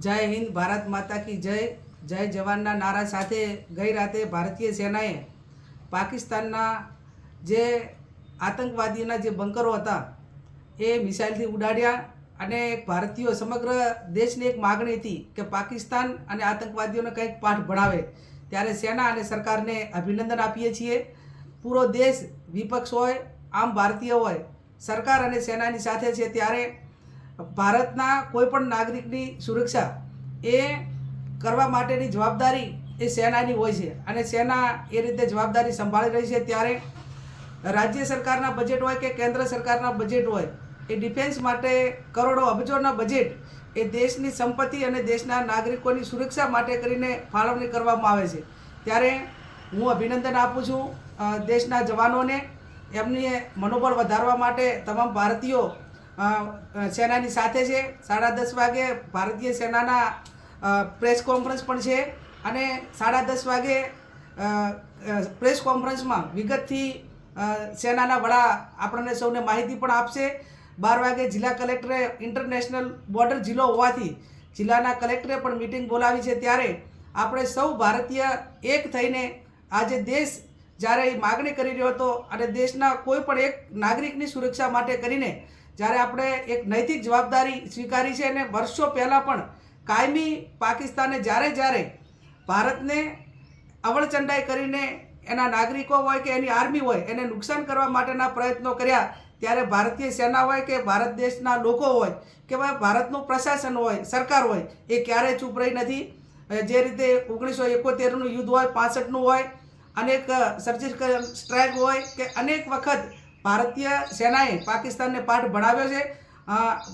જય હિન્દ, ભારત માતા કી જય. જય જવાનના નારા સાથે ગઈ રાતે ભારતીય સેનાએ પાકિસ્તાનના જે આતંકવાદીઓના જે બંકરો હતા એ મિસાઇલથી ઉડાડ્યા અને ભારતીયો સમગ્ર દેશની એક માગણી હતી કે પાકિસ્તાન અને આતંકવાદીઓને કંઈક પાઠ ભણાવે. ત્યારે સેના અને સરકારને અભિનંદન આપીએ છીએ. પૂરો દેશ, વિપક્ષ હોય, આમ ભારતીય હોય, સરકાર અને સેનાની સાથે છે. ત્યારે ભારતના કોઈપણ નાગરિકની સુરક્ષા એ કરવા માટેની જવાબદારી એ સેનાની હોય છે અને સેના એ રીતે જવાબદારી સંભાળી રહી છે. ત્યારે રાજ્ય સરકારના બજેટ હોય કે કેન્દ્ર સરકારના બજેટ હોય, એ ડિફેન્સ માટે કરોડો અબજોના બજેટ એ દેશની સંપત્તિ અને દેશના નાગરિકોની સુરક્ષા માટે કરીને ફાળવણી કરવામાં આવે છે. ત્યારે હું અભિનંદન આપું છું દેશના જવાનોને. એમની મનોબળ વધારવા માટે તમામ ભારતીયો સેનાની સાથે છે. 10:30 વાગે ભારતીય સેનાના પ્રેસ કોન્ફરન્સ પણ છે અને 10:30 વાગે પ્રેસ કોન્ફરન્સમાં વિગતથી સેનાના વડા આપણને સૌને માહિતી પણ આપશે. 12 વાગે જિલ્લા કલેક્ટરે ઇન્ટરનેશનલ બોર્ડર જિલ્લો હોવાથી જિલ્લાના કલેક્ટરે પણ મિટિંગ બોલાવી છે. ત્યારે આપણે સૌ ભારતીય એક થઈને આજે દેશ જ્યારે માગણી કરી રહ્યો હતો અને દેશના કોઈ પણ એક નાગરિકની સુરક્ષા માટે કરીને જ્યારે આપણે એક નૈતિક જવાબદારી સ્વીકારી છે અને વર્ષો પહેલાં પણ કાયમી પાકિસ્તાને જ્યારે ભારતને અવળચંડાઈ કરીને એના નાગરિકો હોય કે એની આર્મી હોય એને નુકસાન કરવા માટેના પ્રયત્નો કર્યા, ત્યારે ભારતીય સેના હોય કે ભારત દેશના લોકો હોય કે ભાઈ ભારતનું પ્રશાસન હોય, સરકાર હોય, એ ક્યારેય ચૂપ રહી નથી. જે રીતે 1971નું યુદ્ધ હોય, 65નું હોય, અનેક સર્જિકલ સ્ટ્રાઇક હોય કે અનેક વખત ભારતીય સેનાએ પાકિસ્તાનને પાઠ ભણાવ્યો છે.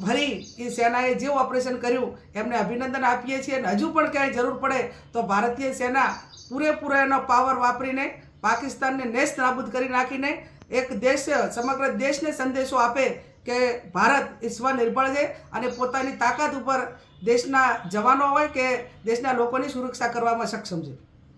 ફરી એ સેનાએ જે ઓપરેશન કર્યું એમને અભિનંદન આપીએ છીએ અને હજુ પણ ક્યાંય જરૂર પડે તો ભારતીય સેના પૂરેપૂરો એનો પાવર વાપરીને પાકિસ્તાનને નેસ્ત નાબૂદ કરી નાખીને એક દેશ, સમગ્ર દેશને સંદેશો આપે કે ભારત એ સ્વનિર્ભર છે અને પોતાની તાકાત ઉપર દેશના જવાનો હોય કે દેશના લોકોની સુરક્ષા કરવામાં સક્ષમ છે.